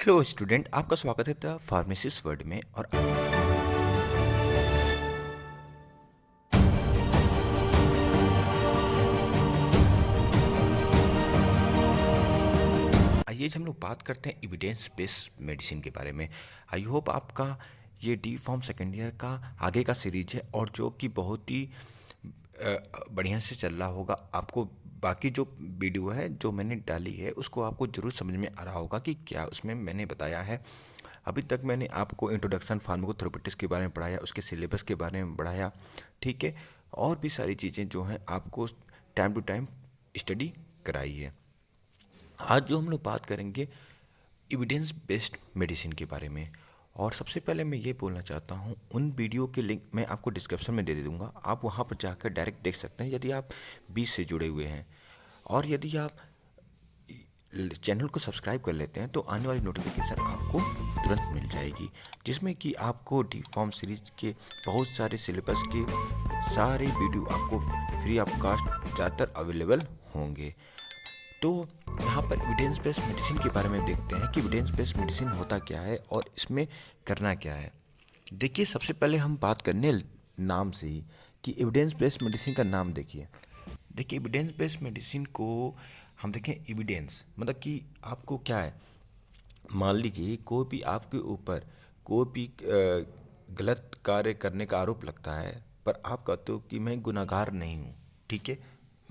Hello student, आपका स्वागत है द फार्मेसिस्ट वर्ड में। और आइए हम लोग बात करते हैं एविडेंस बेस्ड मेडिसिन के बारे में। आई होप आपका ये डी फॉर्म सेकेंड ईयर का आगे का सीरीज है और जो कि बहुत ही बढ़िया से चल रहा होगा। आपको बाकी जो वीडियो है जो मैंने डाली है उसको आपको ज़रूर समझ में आ रहा होगा कि क्या उसमें मैंने बताया है। अभी तक मैंने आपको इंट्रोडक्शन फार्माकोथेरेपेटिक्स के बारे में पढ़ाया, उसके सिलेबस के बारे में पढ़ाया, ठीक है। और भी सारी चीज़ें जो हैं आपको टाइम टू टाइम स्टडी कराई है। आज जो हम लोग बात करेंगे एविडेंस बेस्ड मेडिसिन के बारे में। और सबसे पहले मैं ये बोलना चाहता हूँ, उन वीडियो के लिंक मैं आपको डिस्क्रिप्शन में दे दूँगा, आप वहाँ पर जाकर डायरेक्ट देख सकते हैं यदि आप 20 से जुड़े हुए हैं। और यदि आप चैनल को सब्सक्राइब कर लेते हैं तो आने वाली नोटिफिकेशन आपको तुरंत मिल जाएगी, जिसमें कि आपको डी फॉर्म सीरीज के बहुत सारे सिलेबस के सारे वीडियो आपको फ्री ऑफ कास्ट ज़्यादातर अवेलेबल होंगे। तो यहाँ पर एविडेंस बेस्ड मेडिसिन के बारे में देखते हैं कि एविडेंस बेस्ड मेडिसिन होता क्या है और इसमें करना क्या है। देखिए, सबसे पहले हम बात करने नाम से ही कि एविडेंस बेस्ड मेडिसिन का नाम देखिए। देखिए, एविडेंस बेस्ड मेडिसिन को हम देखें, एविडेंस मतलब कि आपको क्या है, मान लीजिए कोई भी आपके ऊपर कोई भी गलत कार्य करने का आरोप लगता है, पर आप कहते हो कि मैं गुनहगार नहीं हूँ, ठीक है,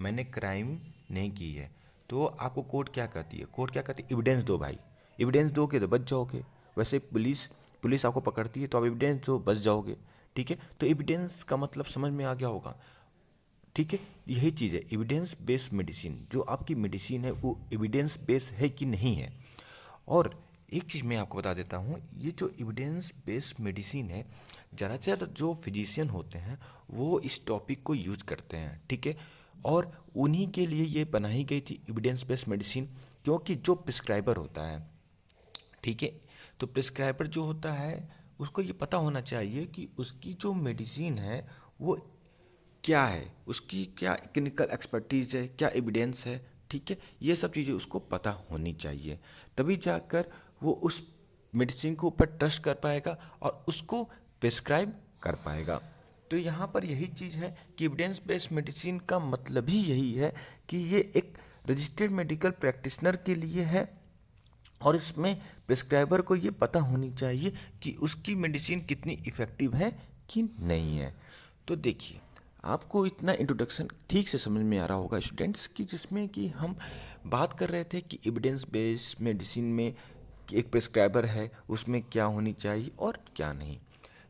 मैंने क्राइम नहीं की है। तो आपको कोर्ट क्या कहती है? कोर्ट क्या कहती है? एविडेंस दो भाई, एविडेंस दोगे तो बच जाओगे। वैसे पुलिस आपको पकड़ती है तो आप एविडेंस दो, बच जाओगे, ठीक है। तो एविडेंस का मतलब समझ में आ गया होगा, ठीक है। यही चीज़ है एविडेंस बेस्ड मेडिसिन। जो आपकी मेडिसिन है वो एविडेंस बेस्ड है कि नहीं है। और एक चीज़ मैं आपको बता देता हूँ, ये जो एविडेंस बेस्ड मेडिसिन है, ज़्यादातर जो फिजिशियन होते हैं वो इस टॉपिक को यूज करते हैं, ठीक है। और उन्हीं के लिए ये बनाई गई थी एविडेंस बेस्ड मेडिसिन, क्योंकि जो प्रिस्क्राइबर होता है, ठीक है, तो प्रिस्क्राइबर जो होता है उसको ये पता होना चाहिए कि उसकी जो मेडिसिन है वो क्या है, उसकी क्या क्लिनिकल एक्सपर्टीज़ है, क्या एविडेंस है, ठीक है। ये सब चीज़ें उसको पता होनी चाहिए, तभी जाकर वो उस मेडिसिन के ऊपर ट्रस्ट कर पाएगा और उसको प्रिस्क्राइब कर पाएगा। तो यहाँ पर यही चीज़ है कि एविडेंस बेस्ड मेडिसिन का मतलब ही यही है कि ये एक रजिस्टर्ड मेडिकल प्रैक्टिशनर के लिए है और इसमें प्रिस्क्राइबर को ये पता होनी चाहिए कि उसकी मेडिसिन कितनी इफ़ेक्टिव है कि नहीं है। तो देखिए, आपको इतना इंट्रोडक्शन ठीक से समझ में आ रहा होगा स्टूडेंट्स, कि जिसमें कि हम बात कर रहे थे कि एविडेंस बेस्ड मेडिसिन में कि एक प्रिस्क्राइबर है, उसमें क्या होनी चाहिए और क्या नहीं।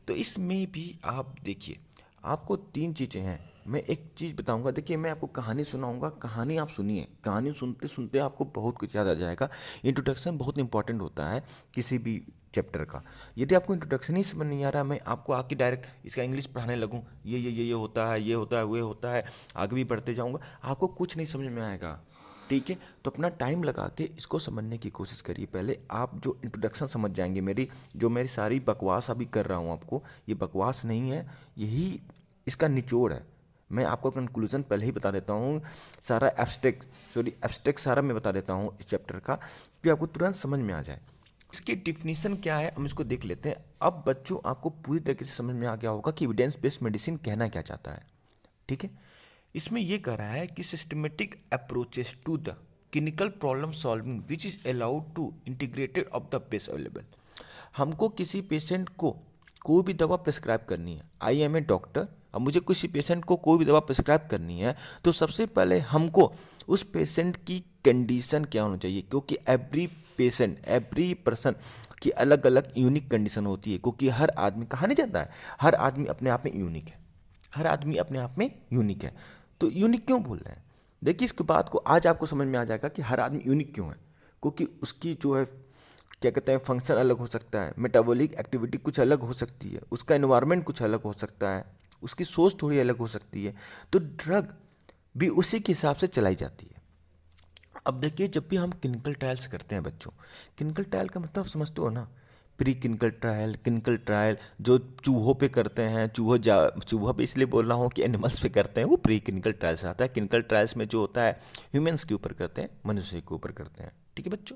तो इसमें भी आप देखिए, आपको 3 चीज़ें हैं। मैं एक चीज़ बताऊंगा, देखिए मैं आपको कहानी सुनाऊंगा, कहानी आप सुनिए, कहानी सुनते सुनते आपको बहुत कुछ याद आ जाएगा। इंट्रोडक्शन बहुत इंपॉर्टेंट होता है किसी भी चैप्टर का। यदि आपको इंट्रोडक्शन ही समझ नहीं आ रहा, मैं आपको आके डायरेक्ट इसका इंग्लिश पढ़ाने लगूं, ये होता है, ये होता है, वो होता है, आगे भी बढ़ते जाऊंगा, आपको कुछ नहीं समझ में आएगा, ठीक है। तो अपना टाइम लगा के इसको समझने की कोशिश करिए। पहले आप जो इंट्रोडक्शन समझ जाएंगे, मेरी सारी बकवास अभी कर रहा हूँ आपको, ये बकवास नहीं है, यही इसका निचोड़ है। मैं आपको कंक्लूजन पहले ही बता देता हूँ, सारा एब्स्ट्रैक्ट सारा मैं बता देता हूँ इस चैप्टर का, कि आपको तुरंत समझ में आ जाए। इसकी डिफिनीशन क्या है हम इसको देख लेते हैं। अब बच्चों, आपको पूरी तरीके से समझ में आ गया होगा कि एविडेंस बेस्ड मेडिसिन कहना क्या चाहता है, ठीक है। इसमें यह कह रहा है कि systematic approaches to the clinical problem solving which is allowed to integrated of the best available. हमको किसी पेशेंट को कोई भी दवा प्रिस्क्राइब करनी है, आई एम ए डॉक्टर, अब मुझे किसी पेशेंट को कोई भी दवा प्रिस्क्राइब करनी है तो सबसे पहले हमको उस पेशेंट की कंडीशन क्या होना चाहिए, क्योंकि एवरी पर्सन की अलग अलग यूनिक कंडीशन होती है, क्योंकि हर आदमी, कहा नहीं जाता है, हर आदमी अपने आप में यूनिक है, हर आदमी अपने आप में यूनिक है। तो यूनिक क्यों बोल रहे हैं? देखिए, इसके बात को आज आपको समझ में आ जाएगा कि हर आदमी यूनिक क्यों है। क्योंकि उसकी जो है क्या कहते हैं, फंक्शन अलग हो सकता है, मेटाबॉलिक एक्टिविटी कुछ अलग हो सकती है, उसका एनवायरनमेंट कुछ अलग हो सकता है, उसकी सोच थोड़ी अलग हो सकती है। तो ड्रग भी उसी के हिसाब से चलाई जाती है। अब देखिए, जब भी हम क्लिनिकल ट्रायल्स करते हैं बच्चों, क्लिनिकल ट्रायल का मतलब समझते हो ना, pre clinical trial, clinical trial जो चूहों पे करते हैं, चूहा पे इसलिए बोल रहा हूँ कि एनिमल्स पे करते हैं, वो प्री क्लिनिकल ट्रायल्स आता है। क्लिनिकल ट्रायल्स में जो होता है ह्यूमंस के ऊपर करते हैं, मनुष्य के ऊपर करते हैं, ठीक है बच्चों।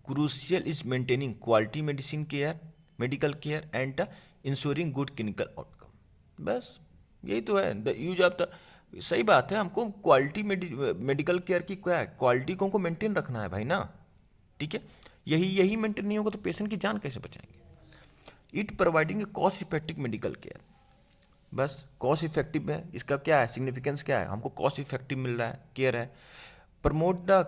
Crucial is maintaining quality medical care and ensuring good clinical outcome. बस यही तो है द यूज ऑफ द। सही बात है, हमको क्वालिटी मेडिकल केयर की क्या है, क्वालिटी को हमको मेंटेन रखना है भाई ना। ठीक है, यही यही मेंटेन नहीं होगा तो पेशेंट की जान कैसे बचाएंगे। It providing A cost effective medical care. बस कॉस्ट इफेक्टिव है, इसका क्या है सिग्निफिकेंस, क्या है, हमको कॉस्ट इफेक्टिव मिल रहा है, केयर है। Promote the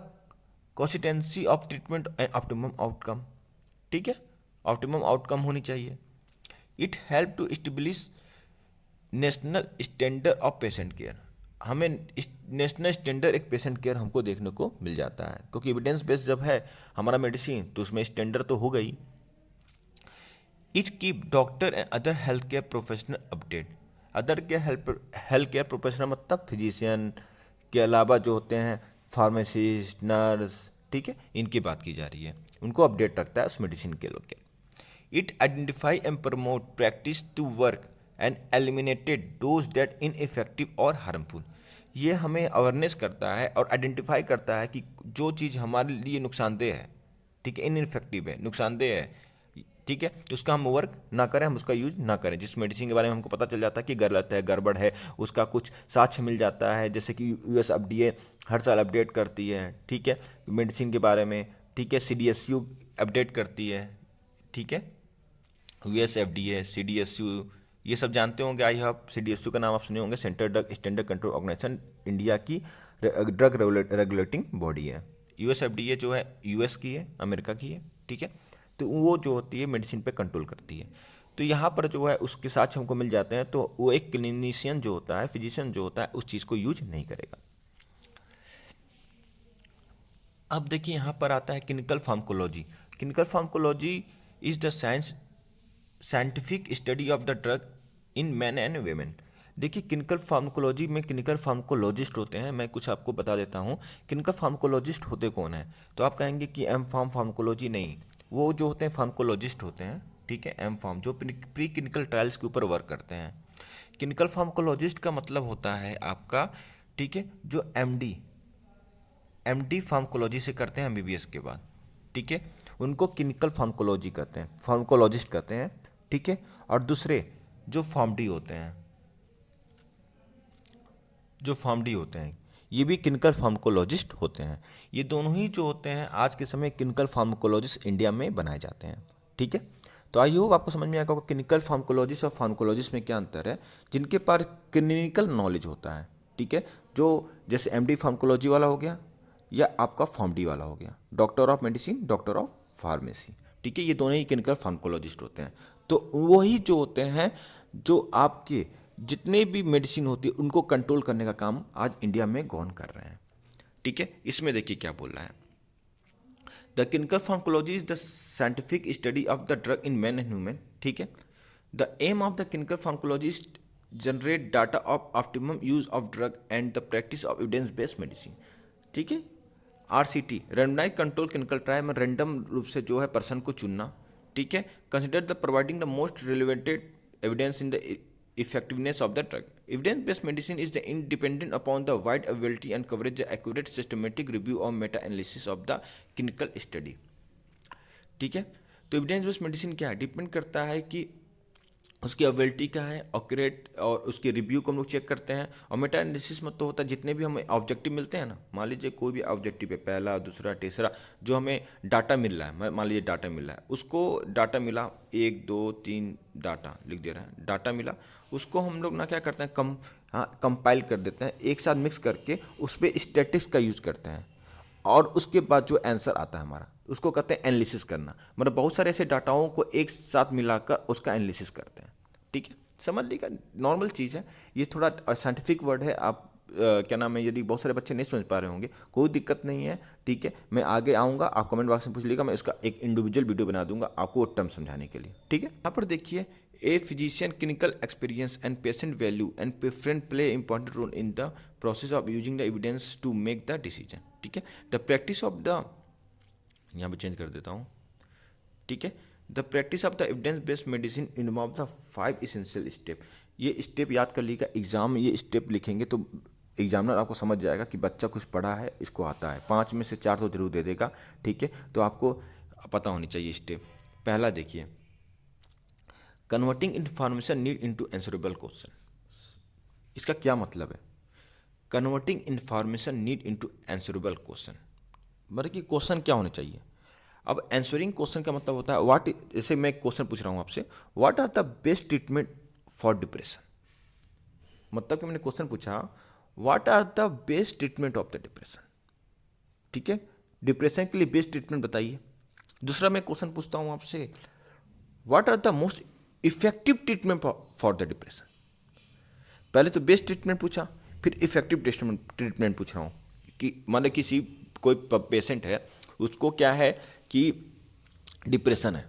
consistency of treatment and optimum outcome. ठीक है, ऑप्टिमम आउटकम होनी चाहिए। It help to establish national standard of patient care. हमें नेशनल स्टैंडर्ड एक पेशेंट केयर हमको देखने को मिल जाता है, क्योंकि एविडेंस बेस्ड जब है हमारा मेडिसिन तो उसमें स्टैंडर्ड तो हो गई। It keep doctor and other health care professional update. Other care health care professional मतलब फिजिशियन के अलावा जो होते हैं फार्मासिस्ट, नर्स, ठीक है, इनकी बात की जा रही है, उनको अपडेट रखता है उस मेडिसिन के लोग के। It identify and promote practice to work and eliminated those that ineffective or harmful. ये हमें अवेयरनेस करता है और आइडेंटिफाई करता है कि जो चीज़ हमारे लिए नुकसानदेह है, ठीक है, इनइफेक्टिव है, नुकसानदेह है, ठीक है, तो उसका हम वर्क ना करें, हम उसका यूज ना करें। जिस मेडिसिन के बारे में हमको पता चल जाता है कि गलत है, गड़बड़ है, उसका कुछ साक्ष्य मिल जाता है, जैसे कि यूएस एफडीए हर साल अपडेट करती है, ठीक है, मेडिसिन के बारे में, ठीक है, सीडीएसयू अपडेट करती है, ठीक है, यूएस एफडीए, सीडीएसयू, ये सब जानते होंगे आई होप। सीडीएसयू का नाम आप सुने होंगे, central drug standard control organisation, India की ड्रग रेगुलेटिंग बॉडी है। यूएस एफडीए जो है यूएस की है, अमेरिका की है, ठीक है, तो वो जो होती है मेडिसिन पे कंट्रोल करती है। तो यहाँ पर जो है उसके साथ हमको मिल जाते हैं, तो वो एक क्लिनिशियन जो होता है, फिजिशियन जो होता है, उस चीज़ को यूज नहीं करेगा। अब देखिए यहाँ पर आता है clinical pharmacology. Clinical pharmacology is the scientific study of the drug in man and women. देखिए क्लिनिकल फार्माकोलॉजी में क्लिनिकल फार्माकोलॉजिस्ट होते हैं, मैं कुछ आपको बता देता हूँ क्लिनिकल फार्माकोलॉजिस्ट होते कौन है। तो आप कहेंगे कि एम फार्म फार्माकोलॉजी, नहीं, वो जो होते हैं फार्माकोलॉजिस्ट होते हैं, ठीक है, एम फार्म जो प्री क्लिनिकल ट्रायल्स के ऊपर वर्क करते हैं। क्लिनिकल फार्माकोलॉजिस्ट का मतलब होता है आपका, ठीक है, जो एमडी फार्माकोलॉजी से करते हैं एमबीबीएस के बाद, ठीक है, उनको क्लिनिकल फार्माकोलॉजी कहते हैं, फार्माकोलॉजिस्ट कहते हैं, ठीक है। और दूसरे जो फार्मडी होते हैं, ये भी क्लिनिकल फार्माकोलॉजिस्ट होते हैं। ये दोनों ही जो होते हैं आज के समय क्लिनिकल फार्माकोलॉजिस्ट इंडिया में बनाए जाते हैं, ठीक है। तो आई होप आपको समझ में आएगा क्लिनिकल फार्माकोलॉजिस्ट और फार्माकोलॉजिस्ट में क्या अंतर है। जिनके पास क्लिनिकल नॉलेज होता है, ठीक है, जो जैसे एमडी फार्माकोलॉजी वाला हो गया या आपका फार्मडी वाला हो गया, doctor of medicine, doctor of pharmacy, ठीक है, ये दोनों ही क्लिनिकल फार्माकोलॉजिस्ट होते हैं। तो वही जो होते हैं जो आपके जितने भी मेडिसिन होती है उनको कंट्रोल करने का काम आज इंडिया में कौन कर रहे हैं, ठीक है। इसमें देखिए क्या बोल रहा है, the clinical pharmacology is the scientific study of the drug in man and human, ठीक है। The aim of the clinical pharmacologist generate data of optimum use of drug and the practice of evidence based medicine, ठीक है। RCT randomise control clinical trial में random रूप से जो है person को चुनना, ठीक है। Consider the providing the most relevant evidence in the effectiveness of the drug. Evidence-based medicine is the independent upon the wide availability and coverage, the accurate systematic review or meta-analysis of the clinical study. ठीक है, तो evidence based medicine क्या है, depend करता है कि उसकी अवेलिटी क्या है, ऑक्यूरेट, और उसके रिव्यू को हम लोग चेक करते हैं। और मेटा एनालिसिस में तो होता है जितने भी हमें ऑब्जेक्टिव मिलते हैं ना, मान लीजिए कोई भी ऑब्जेक्टिव है, पहला, दूसरा, तीसरा, जो हमें डाटा मिल रहा है, मान लीजिए डाटा मिल रहा है, उसको डाटा मिला 1 2 3 डाटा लिख दे रहा है, डाटा मिला, उसको हम लोग ना क्या करते हैं, कंपाइल कर देते हैं, एक साथ मिक्स करके उस पर स्टैटिस्टिक्स का यूज़ करते हैं, और उसके बाद जो आंसर आता है हमारा उसको कहते हैं एनालिसिस करना। मतलब बहुत सारे ऐसे डाटाओं को एक साथ मिलाकर उसका एनालिसिस करते हैं, ठीक है। समझ लीजिएगा, नॉर्मल चीज़ है, ये थोड़ा साइंटिफिक वर्ड है। आप क्या नाम है, यदि बहुत सारे बच्चे नहीं समझ पा रहे होंगे, कोई दिक्कत नहीं है, ठीक है, मैं आगे आऊँगा, आप कमेंट बॉक्स में पूछ लीजिएगा, मैं इसका एक इंडिविजुअल वीडियो बना दूंगा आपको वो टर्म समझाने के लिए, ठीक है। यहाँ पर देखिए, a physician clinical experience and patient value and preference play important role in the process of using the evidence to make the decision, ठीक है। द प्रैक्टिस ऑफ द, यहाँ पर चेंज कर देता हूँ, ठीक है, the practice of the evidence based medicine involve the 5 essential step. ये स्टेप याद कर लीजिएगा, एग्जाम में ये स्टेप लिखेंगे तो एग्जामिनर आपको समझ जाएगा कि बच्चा कुछ पढ़ा है, इसको आता है, 5 में से 4 तो जरूर दे देगा, ठीक है। तो आपको पता होनी चाहिए स्टेप। पहला देखिए, converting information need into answerable question. इसका क्या मतलब है? Converting information need into answerable question, मतलब कि क्वेश्चन क्या होने चाहिए। अब आंसरिंग क्वेश्चन का मतलब होता है व्हाट, जैसे मैं क्वेश्चन पूछ रहा हूँ आपसे, what are the best treatment for depression. मतलब कि मैंने क्वेश्चन पूछा what are the best treatment of the depression, ठीक है, डिप्रेशन के लिए बेस्ट ट्रीटमेंट बताइए। दूसरा मैं क्वेश्चन पूछता हूँ आपसे, what are the most effective treatment for the depression. पहले तो बेस्ट ट्रीटमेंट पूछा, फिर इफेक्टिव ट्रीटमेंट पूछ रहा हूँ कि मान लो किसी कोई पेशेंट है, उसको क्या है कि डिप्रेशन है,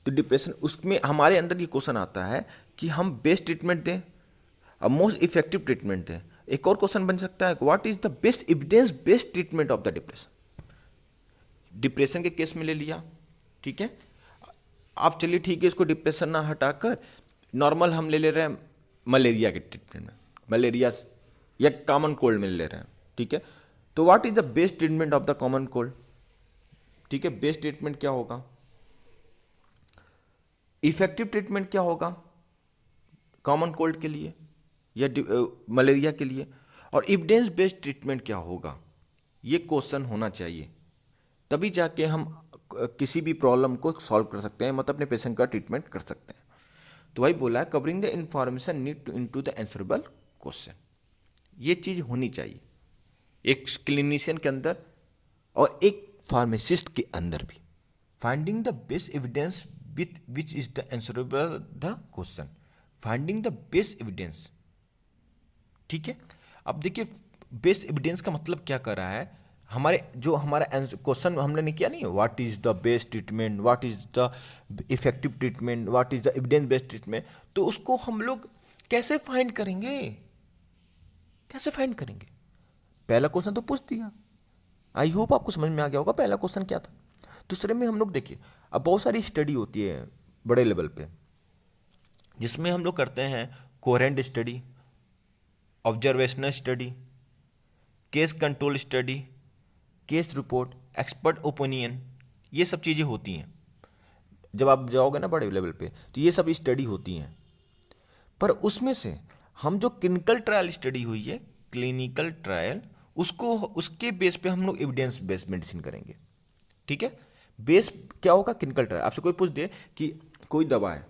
तो डिप्रेशन उसमें हमारे अंदर ये क्वेश्चन आता है कि हम बेस्ट ट्रीटमेंट दें, अब मोस्ट इफेक्टिव ट्रीटमेंट दें। एक और क्वेश्चन बन सकता है, what is the best evidence based treatment of the depression. Depression के केस में ले लिया, ठीक है, आप चलिए ठीक है, इसको डिप्रेशन ना हटाकर नॉर्मल हम ले रहे हैं मलेरिया के ट्रीटमेंट में, मलेरिया या कॉमन कोल्ड में ले रहे हैं, ठीक है। तो what is the best treatment of the common cold, ठीक है, बेस्ट ट्रीटमेंट क्या होगा, इफेक्टिव ट्रीटमेंट क्या होगा कॉमन कोल्ड के लिए या मलेरिया के लिए, और एविडेंस बेस्ड ट्रीटमेंट क्या होगा, ये क्वेश्चन होना चाहिए। तभी जाके हम किसी भी प्रॉब्लम को सॉल्व कर सकते हैं, मतलब अपने पेशेंट का ट्रीटमेंट कर सकते हैं। तो वही बोला है, covering the information need to into the answerable question, ये चीज़ होनी चाहिए एक क्लिनिशियन के अंदर और एक फार्मासिस्ट के अंदर भी। Finding the best evidence with which is the answerable the question, finding the best evidence, ठीक है। अब देखिए बेस्ट एविडेंस का मतलब क्या कर रहा है, हमारे जो हमारा क्वेश्चन हमने नहीं किया, नहीं what is the best treatment, what is the effective treatment, what is the evidence based treatment, तो उसको हम लोग कैसे फाइंड करेंगे, कैसे फाइंड करेंगे। पहला क्वेश्चन तो पूछ दिया, आई होप आपको समझ में आ गया होगा पहला क्वेश्चन क्या था। दूसरे में हम लोग देखिए, अब बहुत सारी स्टडी होती है बड़े लेवल पे, जिसमें हम लोग करते हैं coherent study, observational study, case control study, case report, expert opinion, ये सब चीज़ें होती हैं। जब आप जाओगे ना बड़े लेवल पे तो ये सब स्टडी होती हैं, पर उसमें से हम जो क्लिनिकल ट्रायल स्टडी हुई है, क्लिनिकल ट्रायल, उसको उसके बेस पे हम लोग एविडेंस बेस्ड मेडिसिन करेंगे, ठीक है। बेस क्या होगा, क्लिनिकल ट्रायल। आपसे कोई पूछ दे कि कोई दवा है,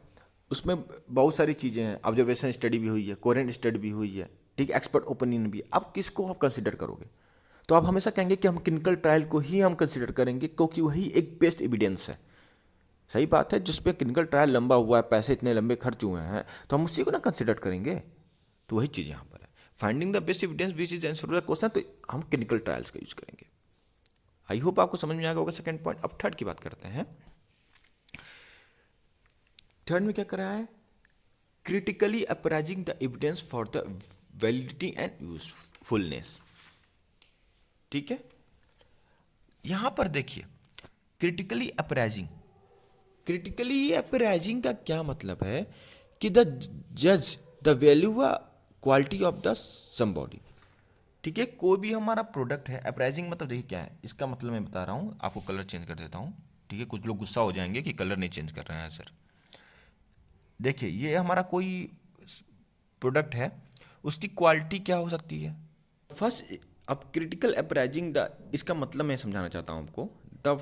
उसमें बहुत सारी चीज़ें हैं, ऑब्जर्वेशन स्टडी भी हुई है, कोहेरेंट स्टडी भी हुई है, ठीक है, एक्सपर्ट ओपिनियन भी, आप किसको आप कंसिडर करोगे, तो आप हमेशा कहेंगे कि हम क्लिनिकल ट्रायल को ही हम कंसिडर करेंगे, क्योंकि वही एक बेस्ट एविडेंस है। सही बात है, जिस पे क्लिनिकल ट्रायल लंबा हुआ है, पैसे इतने लंबे खर्च हुए हैं, तो हम उसी को ना कंसिडर करेंगे। तो वही चीज़ यहाँ पर है, finding the best evidence which is answerable question, तो हम क्लिनिकल ट्रायल्स का यूज करेंगे। आई होप आपको समझ में आ गया होगा सेकंड पॉइंट। अब थर्ड की बात करते हैं। थर्ड में क्या कर रहा है, critically appraising the evidence for the validity and usefulness, ठीक है। यहां पर देखिए क्रिटिकली अप्राइजिंग, क्रिटिकली अप्राइजिंग का क्या मतलब है कि द जज द वैल्यू व क्वालिटी ऑफ द समबॉडी, ठीक है। कोई भी हमारा प्रोडक्ट है, अप्राइजिंग मतलब देखिए क्या है, इसका मतलब मैं बता रहा हूँ आपको, कलर चेंज कर देता हूँ, ठीक है। कुछ लोग गुस्सा हो जाएंगे कि कलर नहीं चेंज कर रहे हैं सर। देखिए ये हमारा कोई प्रोडक्ट है, उसकी क्वालिटी क्या हो सकती है फर्स्ट। अब क्रिटिकल अप्राइजिंग द, इसका मतलब मैं समझाना चाहता हूँ आपको। The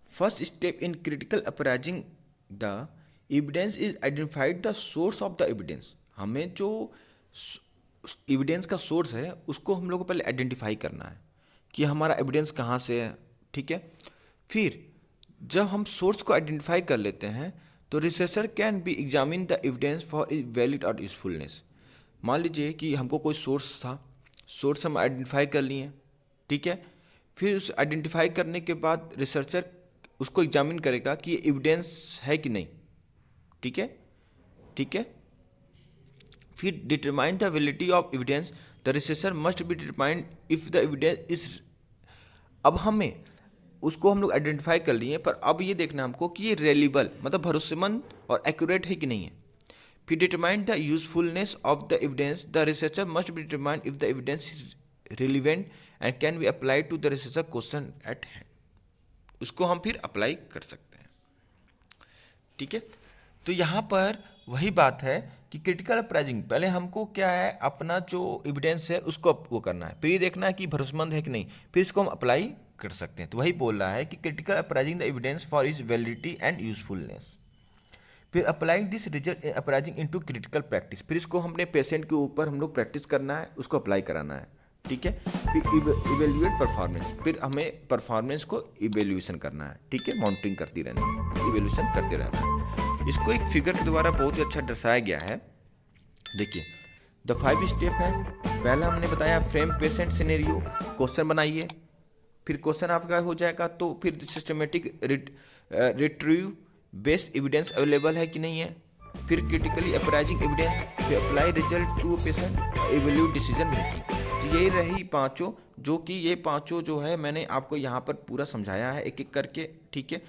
first step in critical appraising the evidence is identified the source of the evidence. हमें जो एविडेंस का सोर्स है उसको हम लोग को पहले आइडेंटिफाई करना है कि हमारा एविडेंस कहाँ से है, ठीक है। फिर जब हम सोर्स को आइडेंटिफाई कर लेते हैं तो researcher can be examine the evidence for is valid और यूजफुलनेस। मान लीजिए कि हमको कोई सोर्स था, सोर्स हम आइडेंटिफाई कर लिए, ठीक है। फिर उस आइडेंटिफाई करने के बाद रिसर्चर उसको एग्जामिन करेगा कि ये एविडेंस है कि नहीं, ठीक है, ठीक है। फिर determine the validity of evidence, the researcher must be determine if the evidence is. अब हमें उसको हम लोग आइडेंटिफाई कर लिए, पर अब ये देखना हमको कि ये रेलिबल मतलब भरोसेमंद और एक्यूरेट है कि नहीं है। फिर determine the usefulness of the evidence, the researcher must be determine if the evidence is relevant and can be apply to the researcher question at hand. उसको हम फिर अप्लाई कर सकते हैं। ठीक है। तो यहाँ पर वही बात है कि क्रिटिकल अप्राइजिंग, पहले हमको क्या है, अपना जो एविडेंस है उसको वो करना है, फिर ये देखना है कि भरोसेमंद है कि नहीं, फिर इसको हम अप्लाई कर सकते हैं। तो वही बोल रहा है कि critical appraising the evidence for is validity and usefulness. फिर applying this result appraising into critical practice, फिर इसको हमने पेशेंट के ऊपर हम लोग प्रैक्टिस करना है, उसको अप्लाई कराना है। ठीक है। फिर इवेल्युएट परफॉर्मेंस, फिर हमें परफॉर्मेंस को इवेल्यूएशन करना है। ठीक है, मॉनिटरिंग करती रहनी है, इवेल्यूएशन करते रहना है। इसको एक फिगर के द्वारा बहुत ही अच्छा दर्शाया गया है। देखिए द 5 स्टेप है। पहला हमने बताया फ्रेम पेशेंट सिनेरियो, क्वेश्चन बनाइए, फिर क्वेश्चन आपका हो जाएगा तो फिर systematic retrieve based evidence available है कि नहीं है, फिर क्रिटिकली अप्राइजिंग एविडेंस, फिर apply result to patient, evaluate decision making. तो यही रही पांचों, जो कि ये पांचों जो है मैंने आपको यहाँ पर पूरा समझाया है एक एक करके। ठीक है,